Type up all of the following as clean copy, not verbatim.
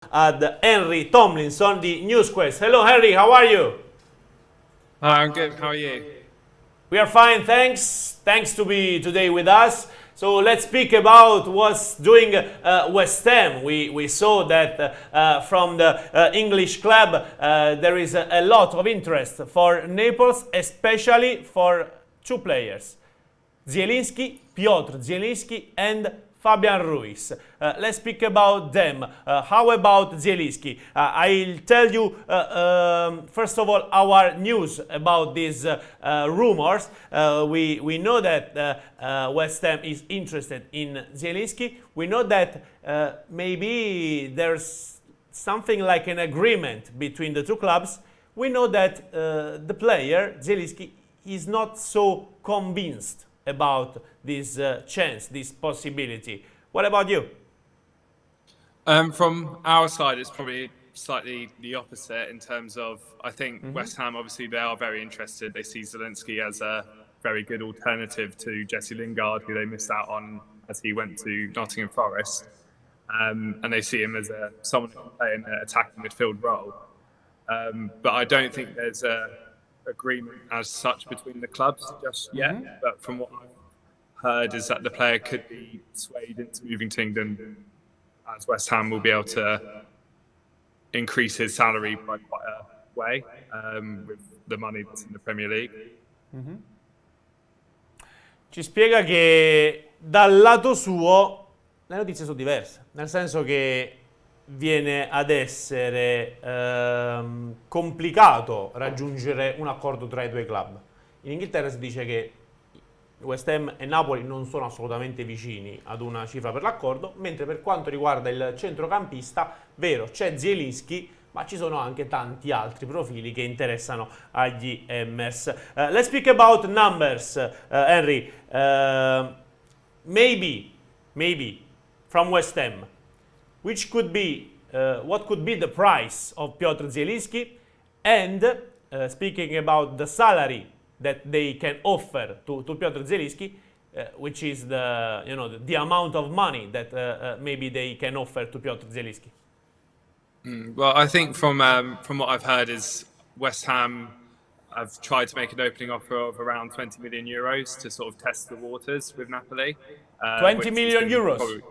At Henry Tomlinson di NewsQuest. Hello Henry, how are you? Hi, I'm good. How are you? We are fine, thanks. Thanks to be today with us. So let's speak about what's doing West Ham. We saw that from the English club there is a lot of interest for Naples, especially for two players, Piotr Zielinski and Fabian Ruiz. Let's speak about them. How about Zielinski? I'll tell you first of all our news about these rumors. We know that West Ham is interested in Zielinski. We know that maybe there's something like an agreement between the two clubs. We know that the player, Zielinski, is not so convinced about this chance, this possibility. What about you? From our side, it's probably slightly the opposite in terms of, I think West Ham, obviously, they are very interested. They see Zielinski as a very good alternative to Jesse Lingard, who they missed out on as he went to Nottingham Forest. And they see him as someone who can play in an attacking midfield role. But I don't think there's a agreement as such between the clubs just yet. But from what I've heard is that the player could be swayed into moving to England, as West Ham will be able to increase his salary by quite a way with the money that's in the Premier League. Ci spiega che dal lato suo le notizie sono diverse, nel senso che viene ad essere complicato raggiungere un accordo tra i due club. In Inghilterra si dice che West Ham e Napoli non sono assolutamente vicini ad una cifra per l'accordo, mentre per quanto riguarda il centrocampista, vero, c'è Zielinski, ma ci sono anche tanti altri profili che interessano agli Hammers. Let's speak about numbers, Henry. Maybe from West Ham, which could be, what could be the price of Piotr Zielinski, and speaking about the salary that they can offer to Piotr Zielinski, which is the amount of money that maybe they can offer to Piotr Zielinski. Well, I think from what I've heard is West Ham have tried to make an opening offer of around 20 million euros to sort of test the waters with Napoli. 20 million euros? Probably,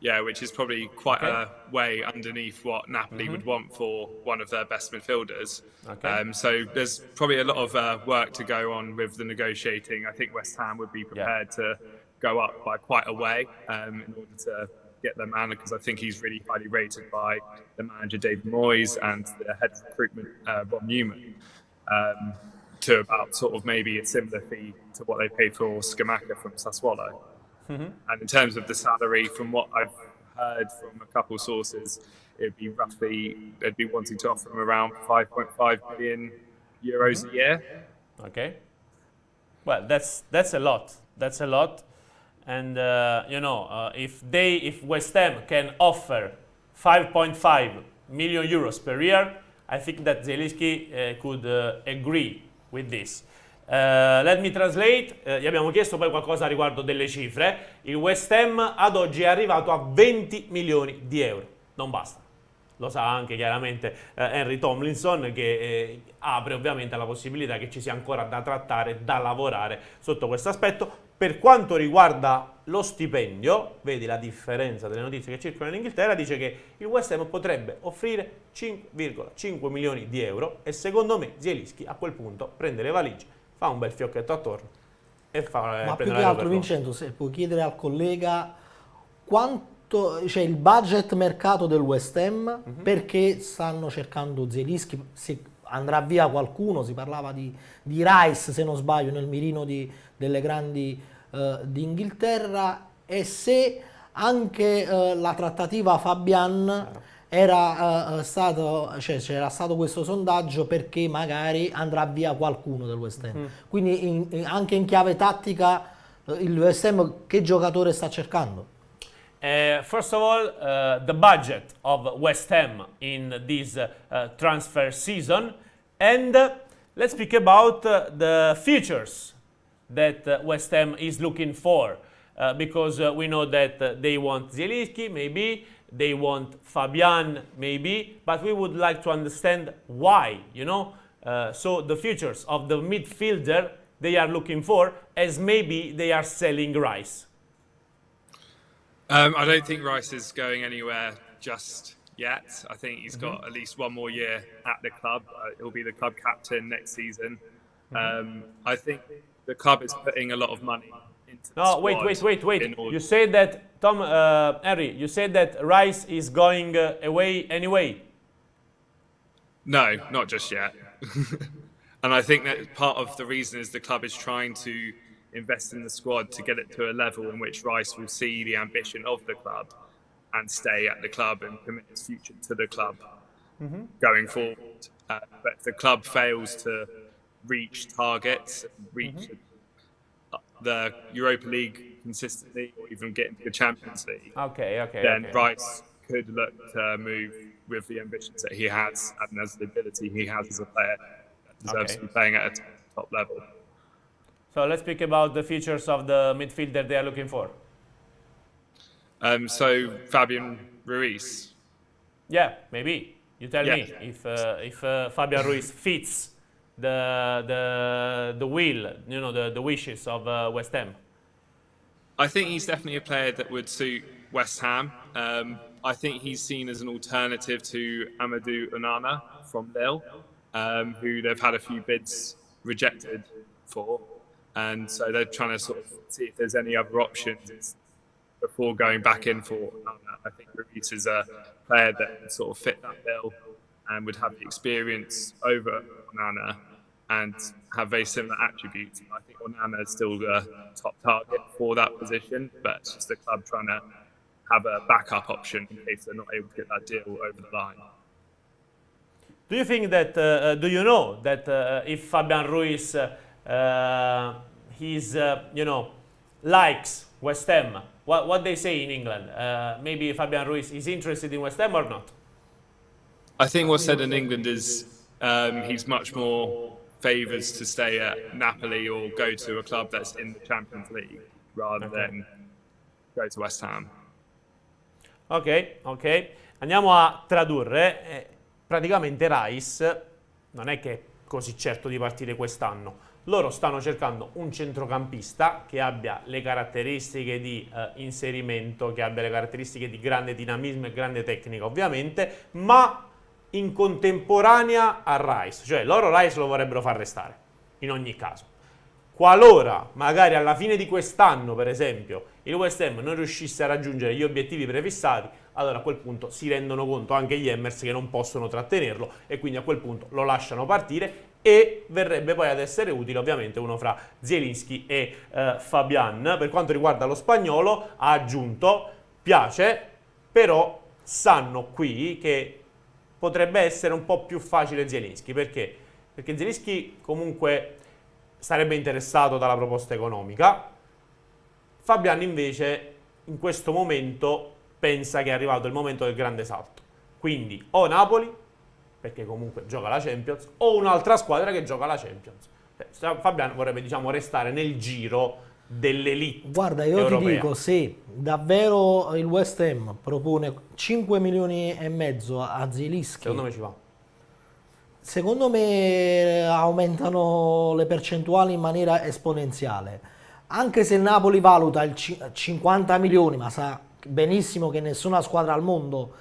yeah, which is probably quite a way underneath what Napoli would want for one of their best midfielders. Okay. So there's probably a lot of work to go on with the negotiating. I think West Ham would be prepared to go up by quite a way in order to get their man, because I think he's really highly rated by the manager David Moyes and the head of recruitment Rob Newman, to about sort of maybe a similar fee to what they paid for Scamacca from Sassuolo. And in terms of the salary, from what I've heard from a couple of sources, it'd be roughly, they'd be wanting to offer them around 5.5 million euros a year. Okay. Well, that's a lot. That's a lot. And if West Ham can offer 5.5 million euros per year, I think that Zielinski could agree with this. Let me translate. Gli abbiamo chiesto poi qualcosa riguardo delle cifre. Il West Ham ad oggi è arrivato a 20 milioni di euro. Non basta. Lo sa anche chiaramente Henry Tomlinson, che apre ovviamente la possibilità che ci sia ancora da trattare, da lavorare sotto questo aspetto. Per quanto riguarda lo stipendio, vedi la differenza delle notizie che circolano in Inghilterra, dice che il West Ham potrebbe offrire 5,5 milioni di euro e secondo me Zielinski a quel punto prende le valigie, fa un bel fiocchetto attorno e fa... Ma più che altro, Vincenzo, se puoi chiedere al collega quanto c'è il budget mercato del West Ham, perché stanno cercando Zielinski, se andrà via qualcuno, si parlava di Rice se non sbaglio nel mirino delle grandi d'Inghilterra, e se anche la trattativa Fabian era c'era stato questo sondaggio perché magari andrà via qualcuno del West Ham. Quindi anche in chiave tattica il West Ham che giocatore sta cercando? First of all, the budget of West Ham in this transfer season, and let's speak about the features that West Ham is looking for, because we know that they want Zielinski, maybe they want Fabian maybe, but we would like to understand why, you know. So the futures of the midfielder they are looking for, as maybe they are selling Rice. I don't think Rice is going anywhere just yet. I think he's got at least one more year at the club. He'll be the club captain next season. I think the club is putting a lot of money into the squad. Wait. You said that, Henry, you said that Rice is going away anyway. No, not just yet. And I think that part of the reason is the club is trying to invest in the squad to get it to a level in which Rice will see the ambition of the club and stay at the club and commit his future to the club going forward. But if the club fails to reach targets, reach the Europa League consistently, or even get into the Champions League, then Rice could look to move with the ambitions that he has and as the ability he has as a player that deserves to be playing at a top level. So let's speak about the features of the midfielder they are looking for. So Fabian Ruiz. Yeah, maybe. You tell me if Fabian Ruiz fits the will, you know, the wishes of West Ham. I think he's definitely a player that would suit West Ham. I think he's seen as an alternative to Amadou Onana from Lille, who they've had a few bids rejected for. And so they're trying to sort of see if there's any other options before going back in for Onana. I think Ruiz is a player that would sort of fit that bill and would have the experience over Onana and have very similar attributes. I think Onana is still the top target for that position, but it's just the club trying to have a backup option in case they're not able to get that deal over the line. Do you think that, do you know that if Fabian Ruiz likes West Ham, what they say in England, maybe Fabian Ruiz is interested in West Ham or not? I think what's said in England is he's much more favours to stay at Napoli or go to a club that's in the Champions League rather than go to West Ham. Ok, andiamo a tradurre. Praticamente Rice non è che è così certo di partire quest'anno. Loro stanno cercando un centrocampista che abbia le caratteristiche di inserimento, che abbia le caratteristiche di grande dinamismo e grande tecnica ovviamente, ma in contemporanea a Rice. Cioè loro Rice lo vorrebbero far restare, in ogni caso. Qualora magari alla fine di quest'anno, per esempio, il West Ham non riuscisse a raggiungere gli obiettivi prefissati, allora a quel punto si rendono conto anche gli Hammers che non possono trattenerlo e quindi a quel punto lo lasciano partire e verrebbe poi ad essere utile ovviamente uno fra Zielinski e Fabian. Per quanto riguarda lo spagnolo ha aggiunto piace, però sanno qui che potrebbe essere un po' più facile Zielinski. Perché? Perché Zielinski comunque sarebbe interessato dalla proposta economica. Fabian invece in questo momento pensa che è arrivato il momento del grande salto. Quindi o Napoli, perché comunque gioca la Champions, o un'altra squadra che gioca la Champions. Fabian vorrebbe, diciamo, restare nel giro dell'elite. Guarda, io europea. ti dico, se davvero il West Ham propone 5 milioni e mezzo a Zielinski, secondo me ci va. Secondo me aumentano le percentuali in maniera esponenziale. Anche se il Napoli valuta il 50 milioni, ma sa benissimo che nessuna squadra al mondo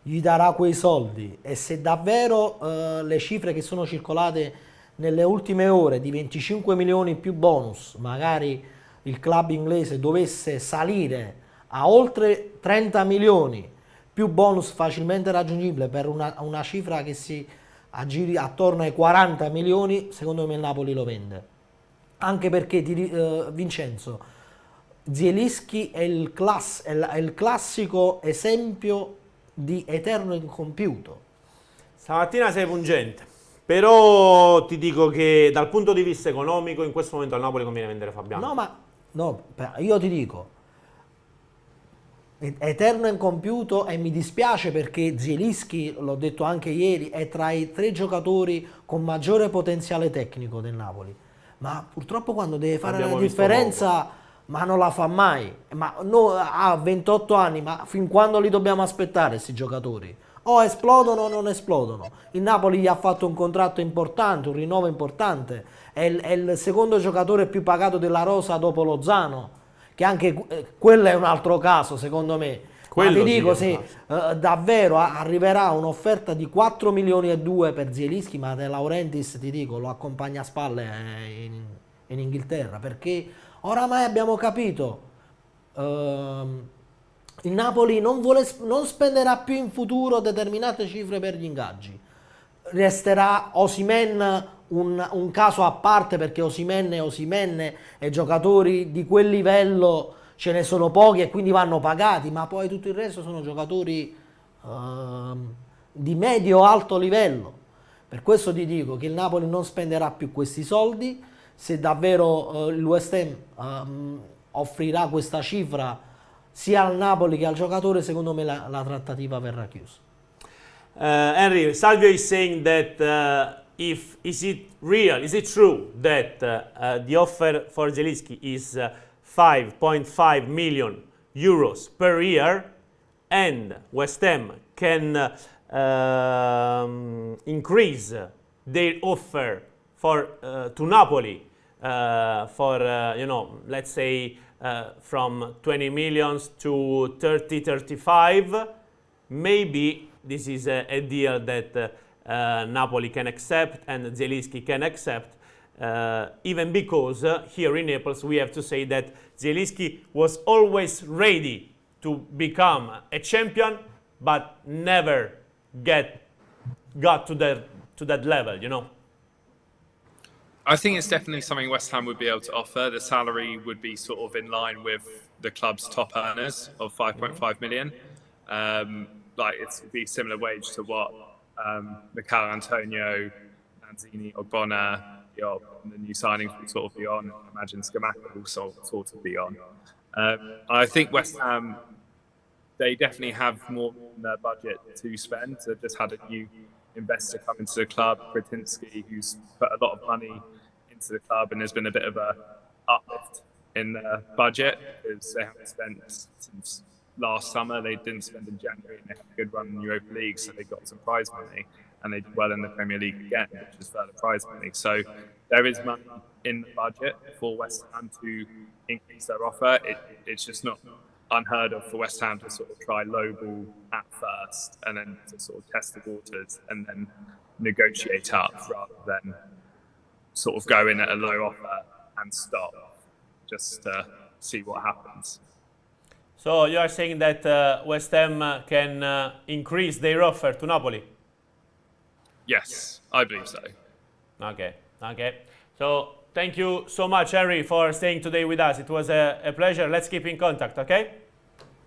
gli darà quei soldi, e se davvero le cifre che sono circolate nelle ultime ore di 25 milioni più bonus, magari il club inglese dovesse salire a oltre 30 milioni più bonus facilmente raggiungibile per una cifra che si aggiri attorno ai 40 milioni, secondo me il Napoli lo vende. Anche perché, Vincenzo, Zielinski è il classico esempio di eterno incompiuto. Stamattina sei pungente, però ti dico che dal punto di vista economico in questo momento al Napoli conviene vendere Fabiano. Io ti dico eterno incompiuto, e mi dispiace perché Zielinski, l'ho detto anche ieri, è tra i 3 giocatori con maggiore potenziale tecnico del Napoli, ma purtroppo quando deve fare la differenza ma non la fa mai. Ma ha 28 anni, ma fin quando li dobbiamo aspettare questi giocatori? O esplodono o non esplodono. Il Napoli gli ha fatto un contratto importante, un rinnovo importante. È il secondo giocatore più pagato della rosa dopo Lozano, che anche quello è un altro caso secondo me. Ma Quello ti sì dico, che è un se arriverà un'offerta di 4 milioni e 2 per Zielinski, ma De Laurentiis, ti dico, lo accompagna a spalle in Inghilterra, perché oramai abbiamo capito, il Napoli non spenderà più in futuro determinate cifre per gli ingaggi. Resterà Osimhen un caso a parte, perché Osimhen e giocatori di quel livello ce ne sono pochi e quindi vanno pagati, ma poi tutto il resto sono giocatori di medio-alto livello. Per questo ti dico che il Napoli non spenderà più questi soldi. Se davvero il West Ham offrirà questa cifra sia al Napoli che al giocatore, secondo me la trattativa verrà chiusa. Henry, Salvio is saying that is it true that the offer for Zielinski is 5.5 million euros per year, and West Ham can increase their offer for to Napoli for let's say from 20 millions to 30-35. Maybe this is a deal that Napoli can accept and Zielinski can accept, even because here in Naples we have to say that Zielinski was always ready to become a champion, but never got to that level, you know. I think it's definitely something West Ham would be able to offer. The salary would be sort of in line with the club's top earners of 5.5 million. Like it would be similar wage to what Michael Antonio, Lanzini, Ogbonna, and the new signings would sort of be on. I imagine Scamacca will sort of be on. I think West Ham, they definitely have more in their budget to spend. They've just had a new investor come into the club, Kretinsky, who's put a lot of money into the club, and there's been a bit of a uplift in their budget because they haven't spent since last summer. They didn't spend in January, and they had a good run in the Europa League, so they got some prize money, and they did well in the Premier League again, which is further prize money. So there is money in the budget for West Ham to increase their offer. It's just not unheard of for West Ham to sort of try lowball at first and then to sort of test the waters and then negotiate up, rather than sort of go in at a low offer and stop just to see what happens. So you are saying that West Ham can increase their offer to Napoli? Yes, I believe so. Okay. So thank you so much, Henry, for staying today with us. It was a pleasure. Let's keep in contact, okay?